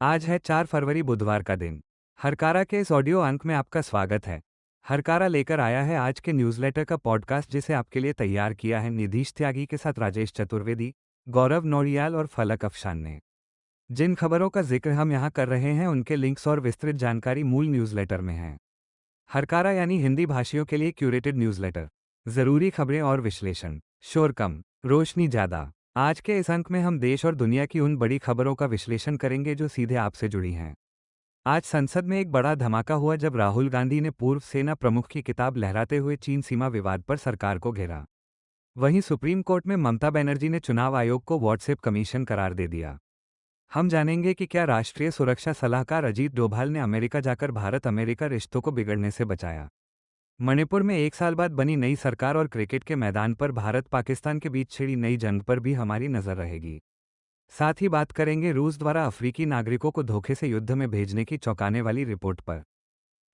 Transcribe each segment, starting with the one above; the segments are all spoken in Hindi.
आज है 4 फरवरी बुधवार का दिन। हरकारा के इस ऑडियो अंक में आपका स्वागत है। हरकारा लेकर आया है आज के न्यूज़लेटर का पॉडकास्ट जिसे आपके लिए तैयार किया है निधीश त्यागी के साथ राजेश चतुर्वेदी, गौरव नौरियाल और फलक अफशान ने। जिन खबरों का जिक्र हम यहाँ कर रहे हैं उनके लिंक्स और विस्तृत जानकारी मूल न्यूज़लेटर में है। हरकारा यानी हिंदी भाषियों के लिए क्यूरेटेड न्यूज़लेटर। ज़रूरी खबरें और विश्लेषण, शोर कम, रोशनी ज़्यादा। आज के इस अंक में हम देश और दुनिया की उन बड़ी खबरों का विश्लेषण करेंगे जो सीधे आपसे जुड़ी हैं। आज संसद में एक बड़ा धमाका हुआ जब राहुल गांधी ने पूर्व सेना प्रमुख की किताब लहराते हुए चीन सीमा विवाद पर सरकार को घेरा। वहीं सुप्रीम कोर्ट में ममता बनर्जी ने चुनाव आयोग को व्हाट्सएप कमीशन करार दे दिया। हम जानेंगे कि क्या राष्ट्रीय सुरक्षा सलाहकार अजीत डोभाल ने अमेरिका जाकर भारत अमेरिका रिश्तों को बिगड़ने से बचाया। मणिपुर में एक साल बाद बनी नई सरकार और क्रिकेट के मैदान पर भारत पाकिस्तान के बीच छिड़ी नई जंग पर भी हमारी नजर रहेगी। साथ ही बात करेंगे रूस द्वारा अफ्रीकी नागरिकों को धोखे से युद्ध में भेजने की चौंकाने वाली रिपोर्ट पर।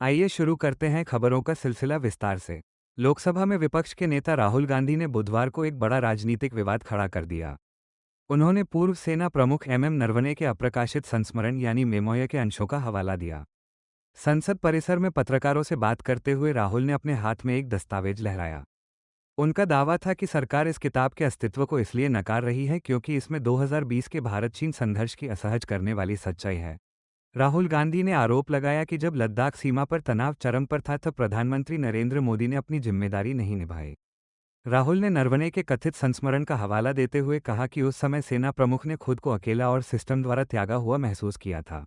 आइए शुरू करते हैं खबरों का सिलसिला विस्तार से। लोकसभा में विपक्ष के नेता राहुल गांधी ने बुधवार को एक बड़ा राजनीतिक विवाद खड़ा कर दिया। उन्होंने पूर्व सेना प्रमुख एमएम नरवणे के अप्रकाशित संस्मरण यानी मेमोय के अंशों का हवाला दिया। संसद परिसर में पत्रकारों से बात करते हुए राहुल ने अपने हाथ में एक दस्तावेज लहराया। उनका दावा था कि सरकार इस किताब के अस्तित्व को इसलिए नकार रही है क्योंकि इसमें 2020 के भारत चीन संघर्ष की असहज करने वाली सच्चाई है। राहुल गांधी ने आरोप लगाया कि जब लद्दाख सीमा पर तनाव चरम पर था तब प्रधानमंत्री नरेंद्र मोदी ने अपनी जिम्मेदारी नहीं निभाई। राहुल ने नरवणे के कथित संस्मरण का हवाला देते हुए कहा कि उस समय सेना प्रमुख ने खुद को अकेला और सिस्टम द्वारा त्यागा हुआ महसूस किया था।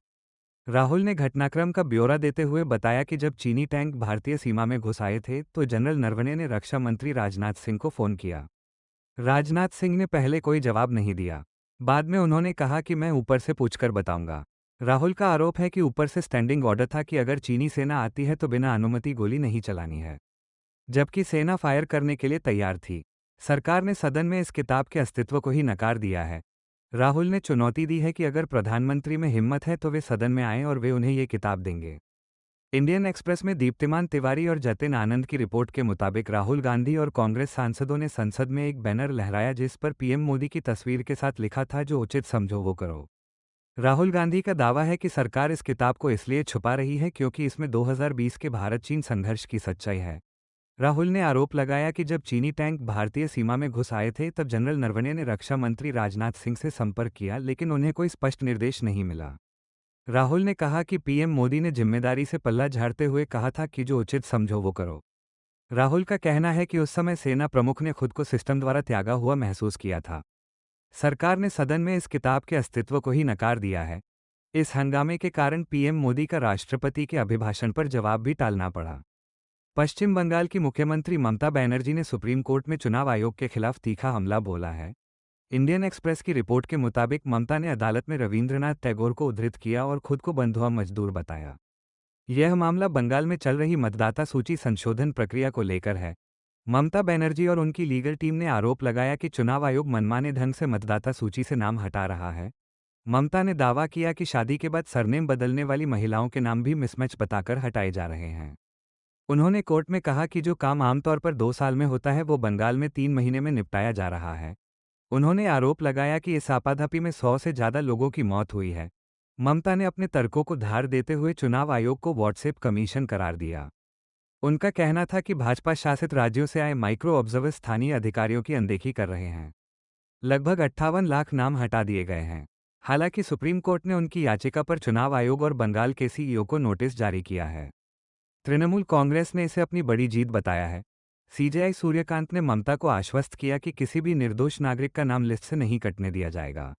राहुल ने घटनाक्रम का ब्यौरा देते हुए बताया कि जब चीनी टैंक भारतीय सीमा में घुस आए थे तो जनरल नरवणे ने रक्षा मंत्री राजनाथ सिंह को फोन किया। राजनाथ सिंह ने पहले कोई जवाब नहीं दिया। बाद में उन्होंने कहा कि मैं ऊपर से पूछकर बताऊंगा। राहुल का आरोप है कि ऊपर से स्टैंडिंग ऑर्डर था कि अगर चीनी सेना आती है तो बिना अनुमति गोली नहीं चलानी है, जबकि सेना फायर करने के लिए तैयार थी। सरकार ने सदन में इस किताब के अस्तित्व को ही नकार दिया है। राहुल ने चुनौती दी है कि अगर प्रधानमंत्री में हिम्मत है तो वे सदन में आएं और वे उन्हें ये किताब देंगे। इंडियन एक्सप्रेस में दीप्तिमान तिवारी और जतिन आनंद की रिपोर्ट के मुताबिक राहुल गांधी और कांग्रेस सांसदों ने संसद में एक बैनर लहराया जिस पर पीएम मोदी की तस्वीर के साथ लिखा था, जो उचित समझो वो करो। राहुल गांधी का दावा है कि सरकार इस किताब को इसलिए छुपा रही है क्योंकि इसमें 2020 के भारत चीन संघर्ष की सच्चाई है। राहुल ने आरोप लगाया कि जब चीनी टैंक भारतीय सीमा में घुस आए थे तब जनरल नरवणे ने रक्षा मंत्री राजनाथ सिंह से संपर्क किया लेकिन उन्हें कोई स्पष्ट निर्देश नहीं मिला। राहुल ने कहा कि पीएम मोदी ने जिम्मेदारी से पल्ला झाड़ते हुए कहा था कि जो उचित समझो वो करो। राहुल का कहना है कि उस समय सेना प्रमुख ने खुद को सिस्टम द्वारा त्यागा हुआ महसूस किया था। सरकार ने सदन में इस किताब के अस्तित्व को ही नकार दिया है। इस हंगामे के कारण पीएम मोदी का राष्ट्रपति के अभिभाषण पर जवाब भी टालना पड़ा। पश्चिम बंगाल की मुख्यमंत्री ममता बनर्जी ने सुप्रीम कोर्ट में चुनाव आयोग के खिलाफ तीखा हमला बोला है। इंडियन एक्सप्रेस की रिपोर्ट के मुताबिक ममता ने अदालत में रविंद्रनाथ टैगोर को उद्धृत किया और खुद को बंधुआ मजदूर बताया। यह मामला बंगाल में चल रही मतदाता सूची संशोधन प्रक्रिया को लेकर है। ममता बनर्जी और उनकी लीगल टीम ने आरोप लगाया कि चुनाव आयोग मनमाने ढंग से मतदाता सूची से नाम हटा रहा है। ममता ने दावा किया कि शादी के बाद सरनेम बदलने वाली महिलाओं के नाम भी मिसमैच बताकर हटाए जा रहे हैं। उन्होंने कोर्ट में कहा कि जो काम आमतौर पर 2 साल में होता है वो बंगाल में 3 महीने में निपटाया जा रहा है। उन्होंने आरोप लगाया कि इस आपाधापी में 100 से ज़्यादा लोगों की मौत हुई है। ममता ने अपने तर्कों को धार देते हुए चुनाव आयोग को व्हाट्सएप कमीशन करार दिया। उनका कहना था कि भाजपा शासित राज्यों से आए माइक्रो ऑब्जर्वर स्थानीय अधिकारियों की अनदेखी कर रहे हैं। लगभग 58 लाख नाम हटा दिए गए हैं। हालांकि सुप्रीम कोर्ट ने उनकी याचिका पर चुनाव आयोग और बंगाल के सीईओ को नोटिस जारी किया है। तृणमूल कांग्रेस ने इसे अपनी बड़ी जीत बताया है। सीजेआई सूर्यकांत ने ममता को आश्वस्त किया कि किसी भी निर्दोष नागरिक का नाम लिस्ट से नहीं कटने दिया जाएगा।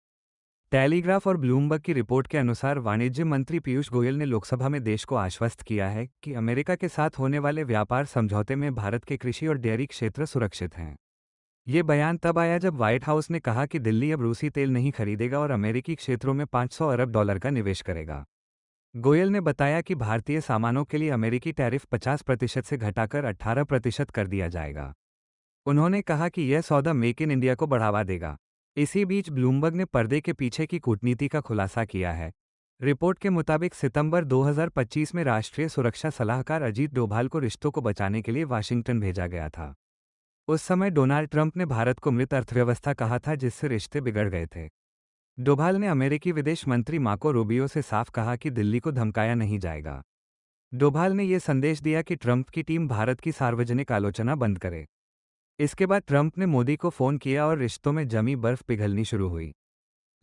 टेलीग्राफ और ब्लूमबर्ग की रिपोर्ट के अनुसार वाणिज्य मंत्री पीयूष गोयल ने लोकसभा में देश को आश्वस्त किया है कि अमेरिका के साथ होने वाले व्यापार समझौते में भारत के कृषि और डेयरी क्षेत्र सुरक्षित हैं। ये बयान तब आया जब व्हाइट हाउस ने कहा कि दिल्ली अब रूसी तेल नहीं खरीदेगा और अमेरिकी क्षेत्रों में $500 अरब का निवेश करेगा। गोयल ने बताया कि भारतीय सामानों के लिए अमेरिकी टैरिफ 50% से घटाकर 18% कर दिया जाएगा। उन्होंने कहा कि यह सौदा मेक इन इंडिया को बढ़ावा देगा। इसी बीच ब्लूमबर्ग ने पर्दे के पीछे की कूटनीति का खुलासा किया है। रिपोर्ट के मुताबिक सितंबर 2025 में राष्ट्रीय सुरक्षा सलाहकार अजीत डोभाल को रिश्तों को बचाने के लिए वाशिंगटन भेजा गया था। उस समय डोनाल्ड ट्रंप ने भारत को मृत अर्थव्यवस्था कहा था जिससे रिश्ते बिगड़ गए थे। डोभाल ने अमेरिकी विदेश मंत्री मार्को रूबियो से साफ कहा कि दिल्ली को धमकाया नहीं जाएगा। डोभाल ने ये संदेश दिया कि ट्रंप की टीम भारत की सार्वजनिक आलोचना बंद करे। इसके बाद ट्रंप ने मोदी को फोन किया और रिश्तों में जमी बर्फ पिघलनी शुरू हुई।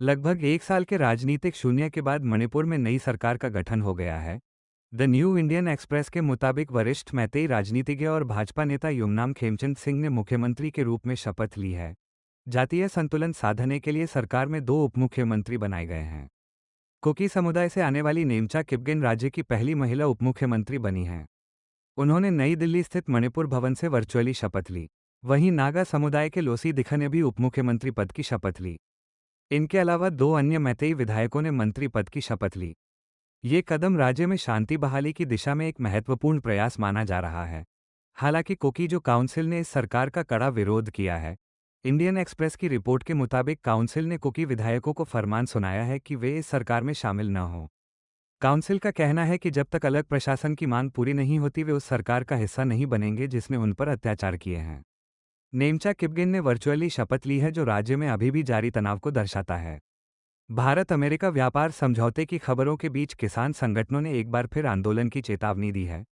लगभग एक साल के राजनीतिक शून्य के बाद मणिपुर में नई सरकार का गठन हो गया है। द न्यू इंडियन एक्सप्रेस के मुताबिक वरिष्ठ मैतेई राजनीतिज्ञ और भाजपा नेता युमनाम खेमचंद सिंह ने मुख्यमंत्री के रूप में शपथ ली है। जातीय संतुलन साधने के लिए सरकार में 2 उपमुख्यमंत्री बनाए गए हैं। कुकी समुदाय से आने वाली नेमचा किपगेन राज्य की पहली महिला उपमुख्यमंत्री बनी हैं। उन्होंने नई दिल्ली स्थित मणिपुर भवन से वर्चुअली शपथ ली। वहीं नागा समुदाय के लोसी दिखा ने भी उपमुख्यमंत्री पद की शपथ ली। इनके अलावा 2 अन्य मैतेई विधायकों ने मंत्री पद की शपथ ली। ये कदम राज्य में शांति बहाली की दिशा में एक महत्वपूर्ण प्रयास माना जा रहा है। हालांकि कोकीजो काउंसिल ने इस सरकार का कड़ा विरोध किया है। इंडियन एक्सप्रेस की रिपोर्ट के मुताबिक काउंसिल ने कुकी विधायकों को फरमान सुनाया है कि वे इस सरकार में शामिल न हों। काउंसिल का कहना है कि जब तक अलग प्रशासन की मांग पूरी नहीं होती वे उस सरकार का हिस्सा नहीं बनेंगे जिसने उन पर अत्याचार किए हैं। नेमचा किपगेन ने वर्चुअली शपथ ली है, जो राज्य में अभी भी जारी तनाव को दर्शाता है। भारत अमेरिका व्यापार समझौते की खबरों के बीच किसान संगठनों ने एक बार फिर आंदोलन की चेतावनी दी है।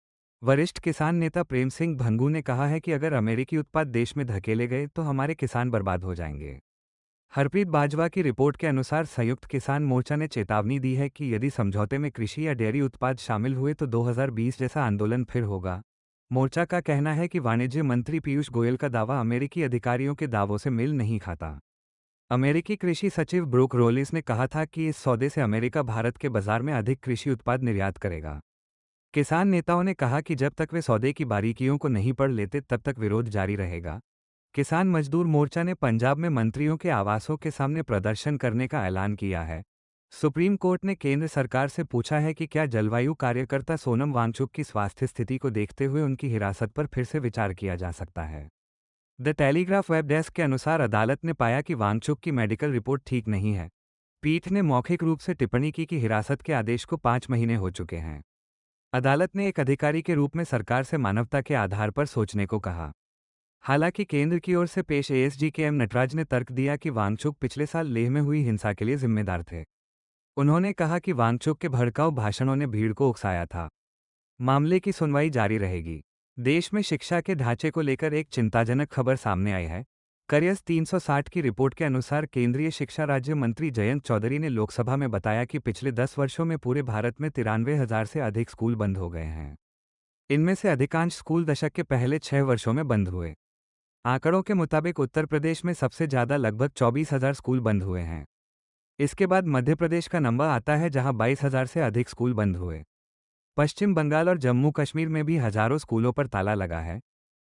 वरिष्ठ किसान नेता प्रेम सिंह भंगू ने कहा है कि अगर अमेरिकी उत्पाद देश में धकेले गए तो हमारे किसान बर्बाद हो जाएंगे। हरप्रीत बाजवा की रिपोर्ट के अनुसार संयुक्त किसान मोर्चा ने चेतावनी दी है कि यदि समझौते में कृषि या डेयरी उत्पाद शामिल हुए तो 2020 जैसा आंदोलन फिर होगा। मोर्चा का कहना है कि वाणिज्य मंत्री पीयूष गोयल का दावा अमेरिकी अधिकारियों के दावों से मेल नहीं खाता। अमेरिकी कृषि सचिव ब्रूक रोलिस ने कहा था कि इस सौदे से अमेरिका भारत के बाजार में अधिक कृषि उत्पाद निर्यात करेगा। किसान नेताओं ने कहा कि जब तक वे सौदे की बारीकियों को नहीं पढ़ लेते तब तक विरोध जारी रहेगा। किसान मजदूर मोर्चा ने पंजाब में मंत्रियों के आवासों के सामने प्रदर्शन करने का ऐलान किया है। सुप्रीम कोर्ट ने केंद्र सरकार से पूछा है कि क्या जलवायु कार्यकर्ता सोनम वांगचुक की स्वास्थ्य स्थिति को देखते हुए उनकी हिरासत पर फिर से विचार किया जा सकता है। द टेलीग्राफ वेब डेस्क के अनुसार अदालत ने पाया कि वांगचुक की मेडिकल रिपोर्ट ठीक नहीं है। पीठ ने मौखिक रूप से टिप्पणी की कि हिरासत के आदेश को 5 महीने हो चुके हैं। अदालत ने एक अधिकारी के रूप में सरकार से मानवता के आधार पर सोचने को कहा। हालांकि केंद्र की ओर से पेश एएसजी के एम नटराज ने तर्क दिया कि वांगचुक पिछले साल लेह में हुई हिंसा के लिए जिम्मेदार थे। उन्होंने कहा कि वांगचुक के भड़काऊ भाषणों ने भीड़ को उकसाया था। मामले की सुनवाई जारी रहेगी। देश में शिक्षा के ढांचे को लेकर एक चिंताजनक खबर सामने आई है। करियर्स 360 की रिपोर्ट के अनुसार केंद्रीय शिक्षा राज्य मंत्री जयंत चौधरी ने लोकसभा में बताया कि पिछले 10 वर्षों में पूरे भारत में 93,000 से अधिक स्कूल बंद हो गए हैं। इनमें से अधिकांश स्कूल दशक के पहले 6 वर्षों में बंद हुए। आंकड़ों के मुताबिक उत्तर प्रदेश में सबसे ज्यादा लगभग 24,000 स्कूल बंद हुए हैं। इसके बाद मध्य प्रदेश का नंबर आता है जहां 22,000 से अधिक स्कूल बंद हुए। पश्चिम बंगाल और जम्मू कश्मीर में भी हजारों स्कूलों पर ताला लगा है।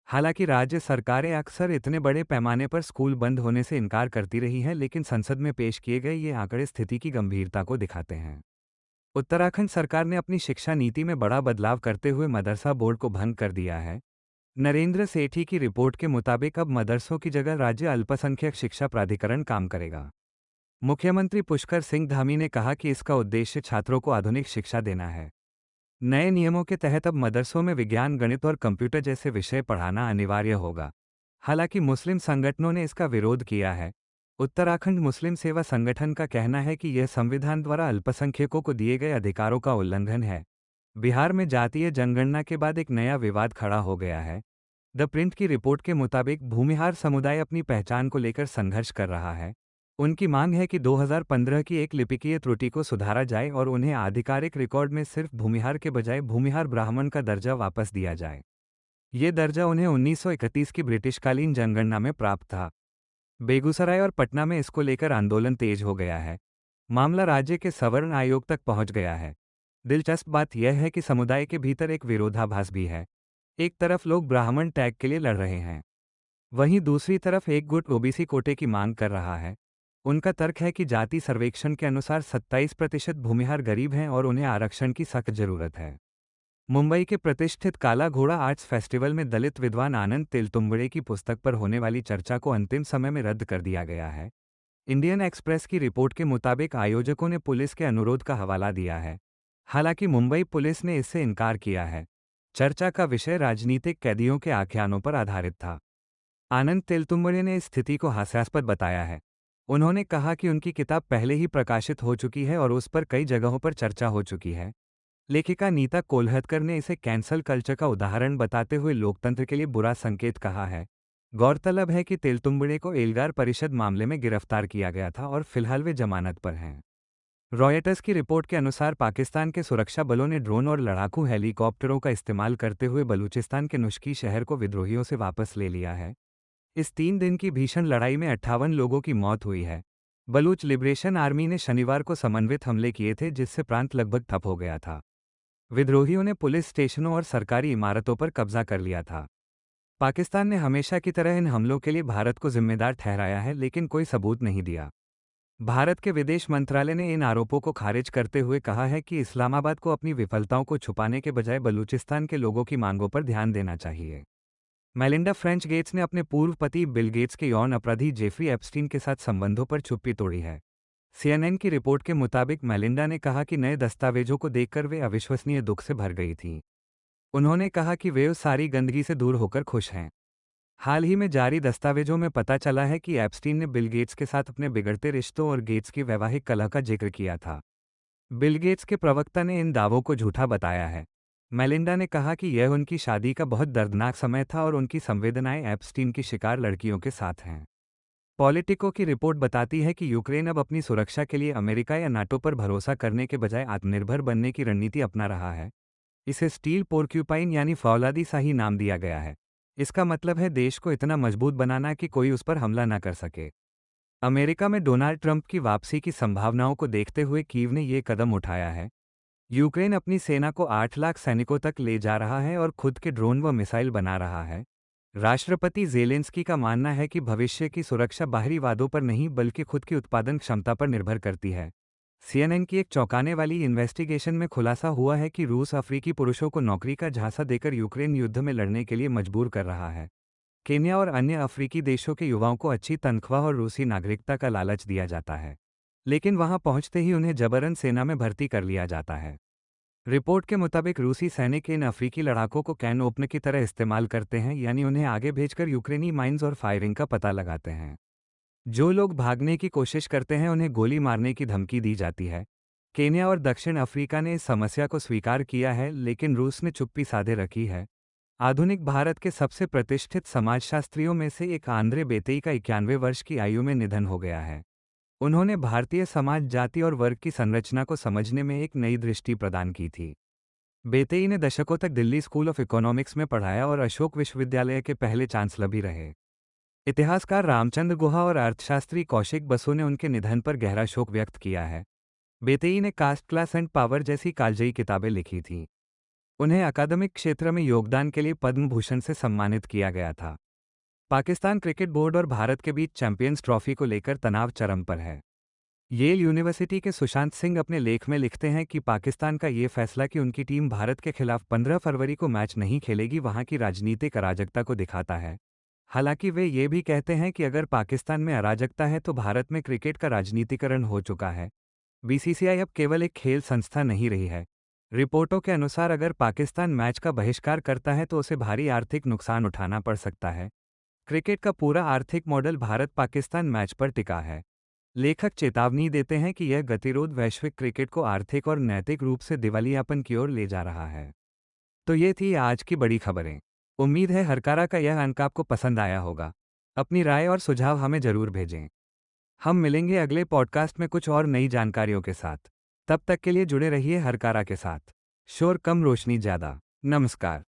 हालांकि राज्य सरकारें अक्सर इतने बड़े पैमाने पर स्कूल बंद होने से इनकार करती रही हैं, लेकिन संसद में पेश किए गए ये आंकड़े स्थिति की गंभीरता को दिखाते हैं। उत्तराखंड सरकार ने अपनी शिक्षा नीति में बड़ा बदलाव करते हुए मदरसा बोर्ड को भंग कर दिया है। नरेंद्र सेठी की रिपोर्ट के मुताबिक अब मदरसों की जगह राज्य अल्पसंख्यक शिक्षा प्राधिकरण काम करेगा। मुख्यमंत्री पुष्कर सिंह धामी ने कहा कि इसका उद्देश्य छात्रों को आधुनिक शिक्षा देना है। नए नियमों के तहत अब मदरसों में विज्ञान, गणित और कंप्यूटर जैसे विषय पढ़ाना अनिवार्य होगा। हालांकि मुस्लिम संगठनों ने इसका विरोध किया है। उत्तराखंड मुस्लिम सेवा संगठन का कहना है कि यह संविधान द्वारा अल्पसंख्यकों को दिए गए अधिकारों का उल्लंघन है। बिहार में जातीय जनगणना के बाद एक नया विवाद खड़ा हो गया है। द प्रिंट की रिपोर्ट के मुताबिक भूमिहार समुदाय अपनी पहचान को लेकर संघर्ष कर रहा है। उनकी मांग है कि 2015 की एक लिपिकीय त्रुटि को सुधारा जाए और उन्हें आधिकारिक रिकॉर्ड में सिर्फ भूमिहार के बजाय भूमिहार ब्राह्मण का दर्जा वापस दिया जाए। ये दर्जा उन्हें 1931 की ब्रिटिशकालीन जनगणना में प्राप्त था। बेगूसराय और पटना में इसको लेकर आंदोलन तेज हो गया है। मामला राज्य के सवर्ण आयोग तक पहुंच गया है। दिलचस्प बात यह है कि समुदाय के भीतर एक विरोधाभास भी है। एक तरफ लोग ब्राह्मण टैग के लिए लड़ रहे हैं, वहीं दूसरी तरफ एक गुट ओबीसी कोटे की मांग कर रहा है। उनका तर्क है कि जाति सर्वेक्षण के अनुसार 27% भूमिहार गरीब हैं और उन्हें आरक्षण की सख्त जरूरत है। मुंबई के प्रतिष्ठित काला घोड़ा आर्ट्स फेस्टिवल में दलित विद्वान आनंद तेलतुंबड़े की पुस्तक पर होने वाली चर्चा को अंतिम समय में रद्द कर दिया गया है। इंडियन एक्सप्रेस की रिपोर्ट के मुताबिक आयोजकों ने पुलिस के अनुरोध का हवाला दिया है। हालांकि मुंबई पुलिस ने इससे इनकार किया है। चर्चा का विषय राजनीतिक कैदियों के आख्यानों पर आधारित था। आनंद तेलतुंबड़े ने इस स्थिति को हास्यास्पद बताया है। उन्होंने कहा कि उनकी किताब पहले ही प्रकाशित हो चुकी है और उस पर कई जगहों पर चर्चा हो चुकी है। लेखिका नीता कोल्हटकर ने इसे कैंसल कल्चर का उदाहरण बताते हुए लोकतंत्र के लिए बुरा संकेत कहा है। गौरतलब है कि तेलतुंबड़े को एल्गार परिषद मामले में गिरफ्तार किया गया था और फिलहाल वे जमानत पर हैं। रॉयटर्स की रिपोर्ट के अनुसार पाकिस्तान के सुरक्षा बलों ने ड्रोन और लड़ाकू हेलीकॉप्टरों का इस्तेमाल करते हुए बलूचिस्तान के नुश्की शहर को विद्रोहियों से वापस ले लिया है। इस 3 दिन की भीषण लड़ाई में 58 लोगों की मौत हुई है। बलूच लिबरेशन आर्मी ने शनिवार को समन्वित हमले किए थे जिससे प्रांत लगभग ठप हो गया था। विद्रोहियों ने पुलिस स्टेशनों और सरकारी इमारतों पर कब्जा कर लिया था। पाकिस्तान ने हमेशा की तरह इन हमलों के लिए भारत को जिम्मेदार ठहराया है लेकिन कोई सबूत नहीं दिया। भारत के विदेश मंत्रालय ने इन आरोपों को खारिज करते हुए कहा है कि इस्लामाबाद को अपनी विफलताओं को छुपाने के बजाय बलूचिस्तान के लोगों की मांगों पर ध्यान देना चाहिए। मेलिंडा फ्रेंच गेट्स ने अपने पूर्व पति बिल गेट्स के यौन अपराधी जेफरी एप्स्टीन के साथ संबंधों पर चुप्पी तोड़ी है। सीएनएन की रिपोर्ट के मुताबिक मेलिंडा ने कहा कि नए दस्तावेजों को देखकर वे अविश्वसनीय दुख से भर गई थीं। उन्होंने कहा कि वे उस सारी गंदगी से दूर होकर खुश हैं। हाल ही में जारी दस्तावेजों में पता चला है कि एप्स्टीन ने बिल गेट्स के साथ अपने बिगड़ते रिश्तों और गेट्स की वैवाहिक कलह का जिक्र किया था। बिल गेट्स के प्रवक्ता ने इन दावों को झूठा बताया है। मेलिंडा ने कहा कि यह उनकी शादी का बहुत दर्दनाक समय था और उनकी संवेदनाएं एप्स्टीन की शिकार लड़कियों के साथ हैं। पॉलिटिको की रिपोर्ट बताती है कि यूक्रेन अब अपनी सुरक्षा के लिए अमेरिका या नाटो पर भरोसा करने के बजाय आत्मनिर्भर बनने की रणनीति अपना रहा है। इसे स्टील पोर्क्यूपाइन यानी फौलादी शाही नाम दिया गया है। इसका मतलब है देश को इतना मजबूत बनाना कि कोई उस पर हमला न कर सके। अमेरिका में डोनाल्ड ट्रंप की वापसी की संभावनाओं को देखते हुए कीव ने ये कदम उठाया है। यूक्रेन अपनी सेना को 8 लाख सैनिकों तक ले जा रहा है और खुद के ड्रोन व मिसाइल बना रहा है। राष्ट्रपति ज़ेलेंस्की का मानना है कि भविष्य की सुरक्षा बाहरी वादों पर नहीं बल्कि खुद की उत्पादन क्षमता पर निर्भर करती है। सीएनएन की एक चौंकाने वाली इन्वेस्टिगेशन में खुलासा हुआ है कि रूस अफ्रीकी पुरुषों को नौकरी का झांसा देकर यूक्रेन युद्ध में लड़ने के लिए मजबूर कर रहा है। केन्या और अन्य अफ्रीकी देशों के युवाओं को अच्छी तनख्वाह और रूसी नागरिकता का लालच दिया जाता है, लेकिन वहां पहुंचते ही उन्हें जबरन सेना में भर्ती कर लिया जाता है। रिपोर्ट के मुताबिक रूसी सैनिक इन अफ्रीकी लड़ाकों को कैन ओपनर की तरह इस्तेमाल करते हैं, यानी उन्हें आगे भेजकर यूक्रेनी माइंस और फायरिंग का पता लगाते हैं। जो लोग भागने की कोशिश करते हैं उन्हें गोली मारने की धमकी दी जाती है। केन्या और दक्षिण अफ्रीका ने इस समस्या को स्वीकार किया है, लेकिन रूस ने चुप्पी साधे रखी है। आधुनिक भारत के सबसे प्रतिष्ठित समाजशास्त्रियों में से एक आंद्रे बेतेई का 91 वर्ष की आयु में निधन हो गया है। उन्होंने भारतीय समाज, जाति और वर्ग की संरचना को समझने में एक नई दृष्टि प्रदान की थी। बेतेई ने दशकों तक दिल्ली स्कूल ऑफ इकोनॉमिक्स में पढ़ाया और अशोक विश्वविद्यालय के पहले चांसलर भी रहे। इतिहासकार रामचंद्र गुहा और अर्थशास्त्री कौशिक बसु ने उनके निधन पर गहरा शोक व्यक्त किया है। बेतेई ने कास्ट, क्लास एंड पावर जैसी कालजयी किताबें लिखी थीं। उन्हें अकादमिक क्षेत्र में योगदान के लिए पद्म भूषण से सम्मानित किया गया था। पाकिस्तान क्रिकेट बोर्ड और भारत के बीच चैंपियंस ट्रॉफी को लेकर तनाव चरम पर है। येल यूनिवर्सिटी के सुशांत सिंह अपने लेख में लिखते हैं कि पाकिस्तान का ये फैसला कि उनकी टीम भारत के खिलाफ 15 फरवरी को मैच नहीं खेलेगी वहां की राजनीतिक अराजकता को दिखाता है। हालांकि वे ये भी कहते हैं कि अगर पाकिस्तान में अराजकता है तो भारत में क्रिकेट का राजनीतिकरण हो चुका है। बीसीसीआई अब केवल एक खेल संस्था नहीं रही है। रिपोर्टों के अनुसार अगर पाकिस्तान मैच का बहिष्कार करता है तो उसे भारी आर्थिक नुकसान उठाना पड़ सकता है। क्रिकेट का पूरा आर्थिक मॉडल भारत पाकिस्तान मैच पर टिका है। लेखक चेतावनी देते हैं कि यह गतिरोध वैश्विक क्रिकेट को आर्थिक और नैतिक रूप से दिवालियापन की ओर ले जा रहा है। तो ये थी आज की बड़ी खबरें। उम्मीद है हरकारा का यह अंक आपको पसंद आया होगा। अपनी राय और सुझाव हमें जरूर भेजें। हम मिलेंगे अगले पॉडकास्ट में कुछ और नई जानकारियों के साथ। तब तक के लिए जुड़े रहिए हरकारा के साथ। शोर कम, रोशनी ज़्यादा। नमस्कार।